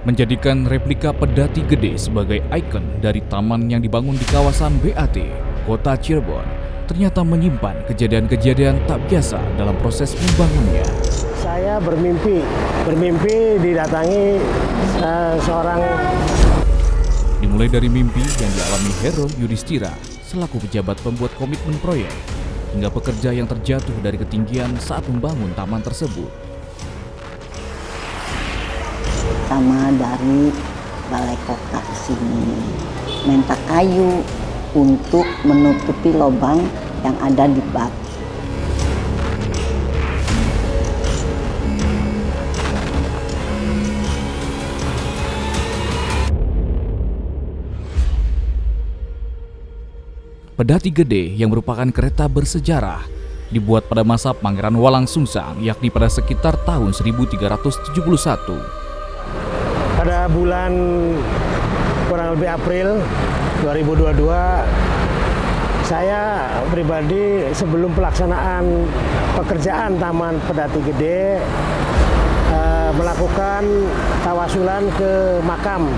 menjadikan replika pedati gede sebagai ikon dari taman yang dibangun di kawasan BAT, Kota Cirebon, ternyata menyimpan kejadian-kejadian tak biasa dalam proses membangunnya. Saya bermimpi didatangi seorang. Dimulai dari mimpi yang dialami Hero Yudhistira selaku pejabat pembuat komitmen proyek, hingga pekerja yang terjatuh dari ketinggian saat membangun taman tersebut. Sama dari balai kota ke sini, minta kayu untuk menutupi lubang yang ada di batu. Pedati Gede yang merupakan kereta bersejarah dibuat pada masa Pangeran Walang Sungsang, yakni pada sekitar tahun 1371. Pada bulan kurang lebih April 2022, saya pribadi sebelum pelaksanaan pekerjaan Taman Pedati Gede melakukan tawasulan ke makam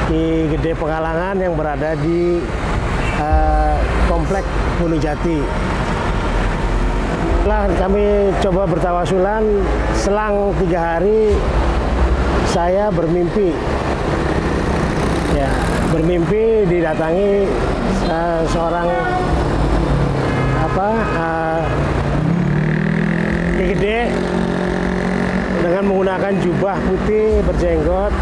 Ki Gede Pekalongan yang berada di Komplek Gunung Jati. Setelah kami coba bertawasulan, selang 3 hari saya bermimpi didatangi seorang Ki Gede dengan menggunakan jubah putih berjenggot,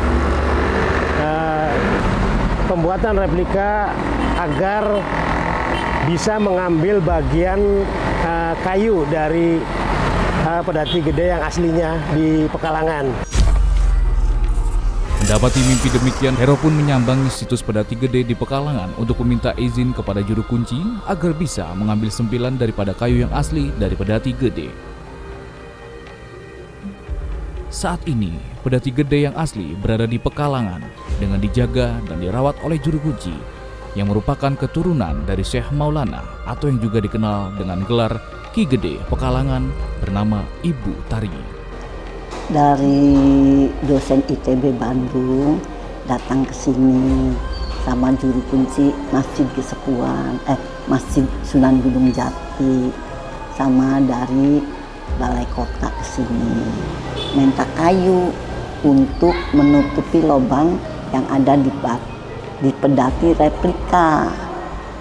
pembuatan replika agar bisa mengambil bagian kayu dari Pedati Gede yang aslinya di Pekalongan. Mendapati mimpi demikian, Hero pun menyambangi situs Pedati Gede di Pekalongan untuk meminta izin kepada juru kunci agar bisa mengambil sempilan daripada kayu yang asli dari Pedati Gede. Saat ini, Pedati Gede yang asli berada di Pekalongan dengan dijaga dan dirawat oleh juru kunci yang merupakan keturunan dari Syekh Maulana atau yang juga dikenal dengan gelar Ki Gede Pekalongan bernama Ibu Tari. Dari dosen ITB Bandung datang ke sini sama juru kunci Masjid Kesepuan, Masjid Sunan Gunung Jati, sama dari balai kota ke sini minta kayu untuk menutupi lubang yang ada di pedati replika.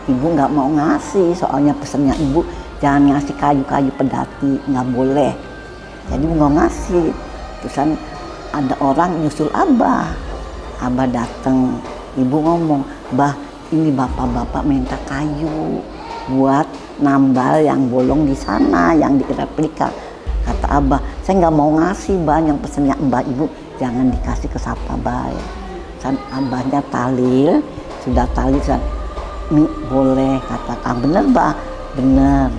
Ibu nggak mau ngasih, soalnya pesennya ibu jangan ngasih kayu-kayu pedati, nggak boleh. Jadi nggak ngasih. Terusan ada orang nyusul Abah datang, ibu ngomong, "Bah, ini bapak-bapak minta kayu buat nambal yang bolong di sana, yang di replika." Kata Abah, "Saya nggak mau ngasih, Bah, yang pesennya Mbak Ibu jangan dikasih ke siapa, Bah." Dan Abahnya talil, sudah talil, "Mi, boleh," kata. "Bener, Bah, bener."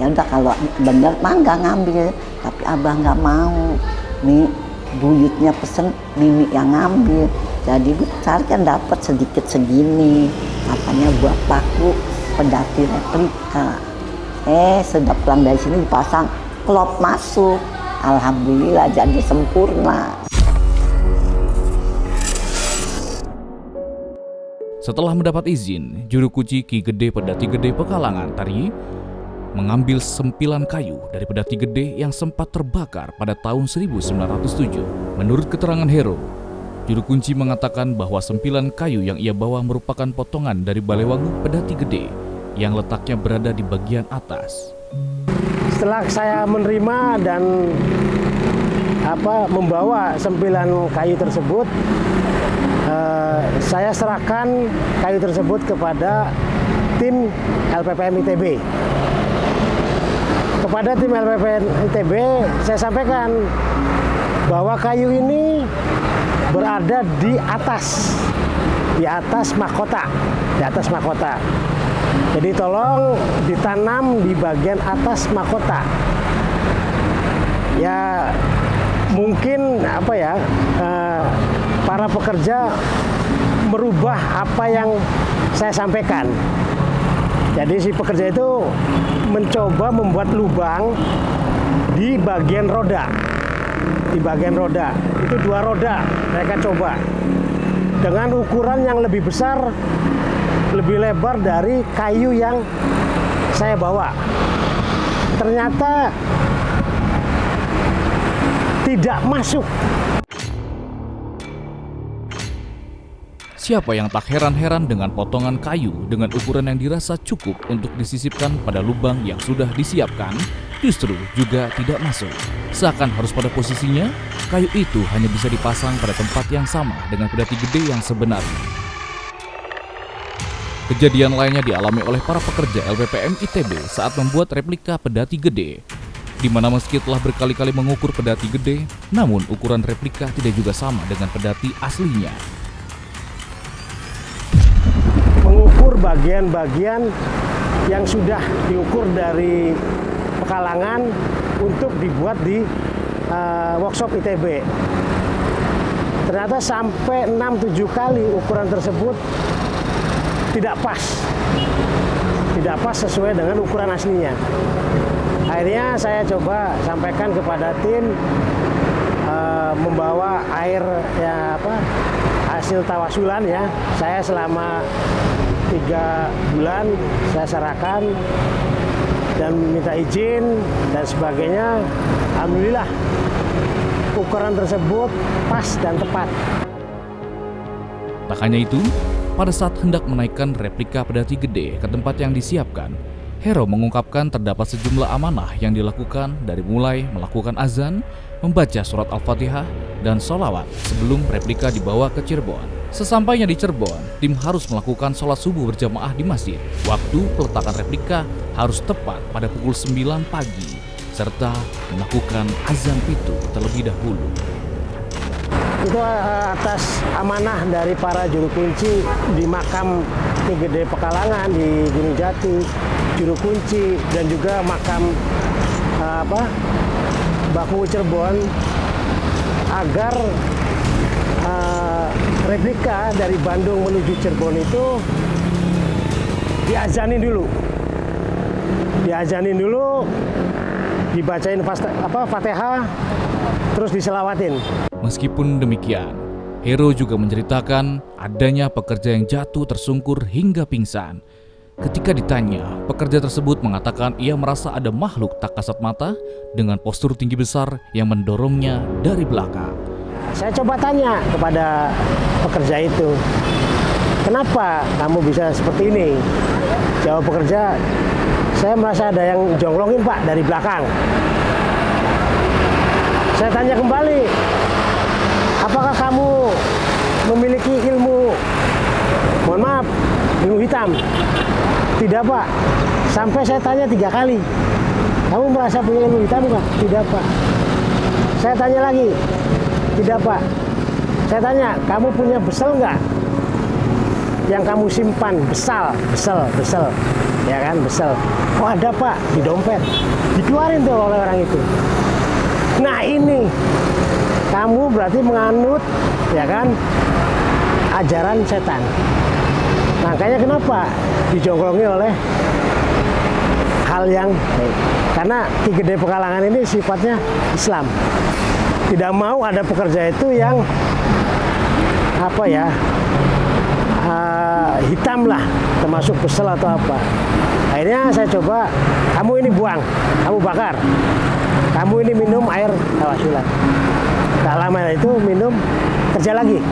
Ya udah, kalau bener mah nggak ngambil, tapi Abah nggak mau. Mi, buyutnya pesen, Mimi yang ngambil. Jadi besar kan dapat sedikit segini. Katanya buat paku pedati replika. Sudah pulang dari sini dipasang klop masuk. Alhamdulillah jadi sempurna. Setelah mendapat izin, juru kunci Ki Gede Pedati Gede Pekalongan Tari mengambil sempilan kayu dari Pedati Gede yang sempat terbakar pada tahun 1907. Menurut keterangan Hero, juru kunci mengatakan bahwa sempilan kayu yang ia bawa merupakan potongan dari Balewangu Pedati Gede yang letaknya berada di bagian atas. Setelah saya menerima dan membawa sempilan kayu tersebut, saya serahkan kayu tersebut kepada tim LPPM ITB. Kepada tim LPPM ITB, saya sampaikan bahwa kayu ini berada di atas mahkota, Jadi tolong ditanam di bagian atas mahkota. Ya mungkin para pekerja merubah apa yang saya sampaikan. Jadi si pekerja itu mencoba membuat lubang di bagian roda. di bagian roda. Itu 2 roda mereka coba dengan ukuran yang lebih besar, lebih lebar dari kayu yang saya bawa. Ternyata tidak masuk. Siapa yang tak heran-heran dengan potongan kayu dengan ukuran yang dirasa cukup untuk disisipkan pada lubang yang sudah disiapkan, justru juga tidak masuk. Seakan harus pada posisinya, kayu itu hanya bisa dipasang pada tempat yang sama dengan pedati gede yang sebenarnya. Kejadian lainnya dialami oleh para pekerja LPPM ITB saat membuat replika pedati gede, di mana meski telah berkali-kali mengukur pedati gede, namun ukuran replika tidak juga sama dengan pedati aslinya. Mengukur bagian-bagian yang sudah diukur dari Pekalangan untuk dibuat di workshop ITB. Ternyata sampai 6-7 kali ukuran tersebut tidak pas. Tidak pas sesuai dengan ukuran aslinya. Akhirnya saya coba sampaikan kepada tim, membawa air hasil tawasulan ya. Saya selama 3 bulan saya serahkan dan minta izin dan sebagainya. Alhamdulillah ukuran tersebut pas dan tepat. Tak hanya itu, pada saat hendak menaikkan replika pedati gede ke tempat yang disiapkan, Hero mengungkapkan terdapat sejumlah amanah yang dilakukan dari mulai melakukan azan, membaca surat Al-Fatihah, dan sholawat sebelum replika dibawa ke Cirebon. Sesampainya di Cirebon, tim harus melakukan sholat subuh berjamaah di masjid. Waktu peletakan replika harus tepat pada pukul 9 pagi, serta melakukan azan pitu terlebih dahulu. Itu atas amanah dari para juru kunci di makam Ki Gede Pekalangan di Gunung Jati, juru kunci, dan juga makam Baku Cirebon, agar replika dari Bandung menuju Cirebon itu diazanin dulu, dibacain Fatihah, terus diselawatin. Meskipun demikian, Hero juga menceritakan adanya pekerja yang jatuh tersungkur hingga pingsan. Ketika ditanya, pekerja tersebut mengatakan ia merasa ada makhluk tak kasat mata dengan postur tinggi besar yang mendorongnya dari belakang. Saya coba tanya kepada pekerja itu, kenapa kamu bisa seperti ini? Jawab pekerja, saya merasa ada yang jonglongin Pak dari belakang. Saya tanya kembali, apakah kamu memiliki ilmu, mohon maaf, ilmu hitam? Tidak Pak. Sampai saya tanya 3 kali, kamu merasa punya ilmu hitam nggak? Tidak Pak. Saya tanya lagi, tidak Pak. Saya tanya, kamu punya besel nggak? Yang kamu simpan, besel, ya kan, besel. Oh ada Pak, di dompet. Dikeluarin tuh oleh orang itu. Nah ini, kamu berarti menganut, ya kan, ajaran setan. Makanya kenapa dijongkrongi oleh hal yang baik? Karena Ki Gede Pekalangan ini sifatnya Islam. Tidak mau ada pekerja itu yang hitam lah, termasuk besel atau apa. Akhirnya saya coba, kamu ini buang, kamu bakar, kamu ini minum air tawasulan. Tak lama itu minum, kerja lagi.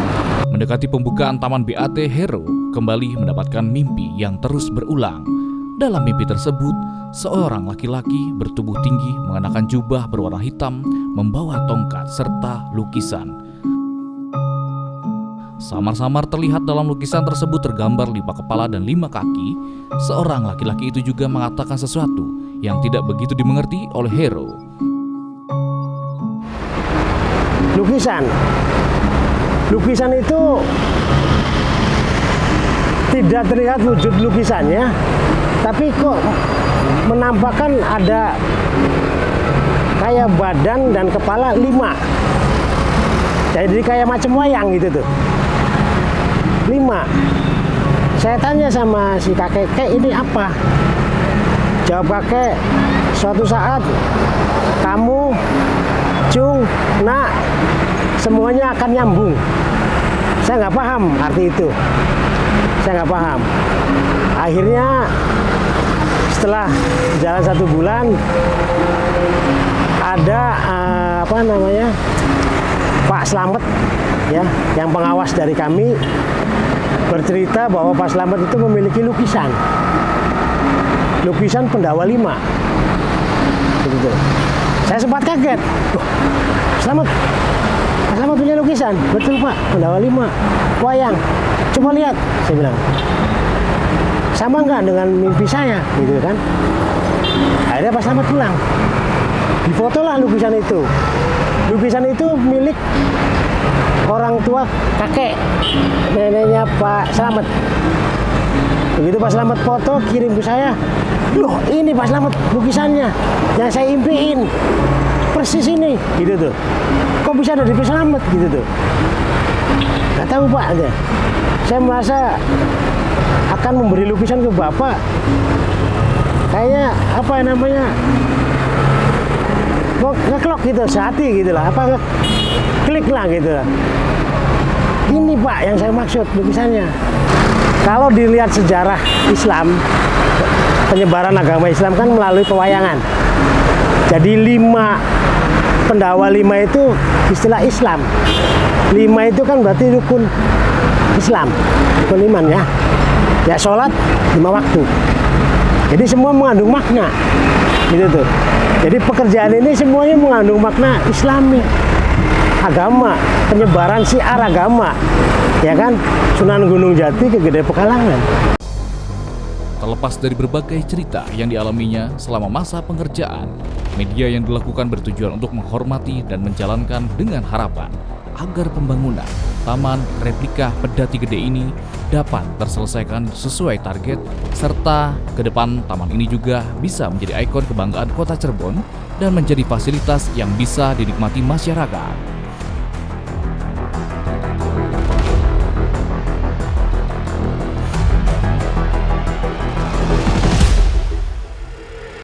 Mendekati pembukaan Taman BAT, Hero kembali mendapatkan mimpi yang terus berulang. Dalam mimpi tersebut, seorang laki-laki bertubuh tinggi mengenakan jubah berwarna hitam, membawa tongkat serta lukisan. Samar-samar terlihat dalam lukisan tersebut tergambar 5 kepala dan 5 kaki. Seorang laki-laki itu juga mengatakan sesuatu yang tidak begitu dimengerti oleh Hero. Lukisan itu tidak terlihat wujud lukisannya, tapi kok menampakkan ada kayak badan dan kepala 5. Jadi kayak macam wayang gitu tuh. 5. Saya tanya sama si kakek, ini apa? Jawab kakek, suatu saat kamu Cung, nak, semuanya akan nyambung. Saya nggak paham arti itu. Saya nggak paham. Akhirnya setelah jalan 1 bulan, ada Pak Slamet ya, yang pengawas dari kami bercerita bahwa Pak Slamet itu memiliki lukisan Pendawa 5. Begitu. Saya sempat kaget. Pak Slamet punya lukisan? Betul Pak, Pendawa 5, wayang. Coba lihat, saya bilang. Sama nggak dengan mimpi saya, gitu kan? Akhirnya Pak Slamet pulang. Difotolah lukisan itu. Lukisan itu milik orang tua kakek neneknya Pak Slamet. Begitu Pak Slamet foto, kirim ke saya. Loh, ini Pak Slamet lukisannya yang saya impiin. Persis ini, gitu tuh. Kok bisa ada di Pak Slamet, gitu tuh. Nggak tahu Pak, aja. Saya merasa akan memberi lukisan ke Bapak. Kayaknya ngeklok gitu, sehati gitu lah, klik lah gitu. Ini Pak yang saya maksud lukisannya. Kalau dilihat sejarah Islam, penyebaran agama Islam kan melalui pewayangan. Jadi 5 Pendawa 5 itu istilah Islam. 5 itu kan berarti rukun Islam, rukun iman ya. Ya sholat 5 waktu. Jadi semua mengandung makna, gitu tuh. Jadi pekerjaan ini semuanya mengandung makna Islami, agama, penyebaran syiar agama, ya kan? Sunan Gunung Jati ke Gede Pekalongan. Terlepas dari berbagai cerita yang dialaminya selama masa pengerjaan, media yang dilakukan bertujuan untuk menghormati dan menjalankan dengan harapan agar pembangunan Taman Replika Pedati Gede ini dapat terselesaikan sesuai target, serta ke depan taman ini juga bisa menjadi ikon kebanggaan Kota Cirebon dan menjadi fasilitas yang bisa dinikmati masyarakat.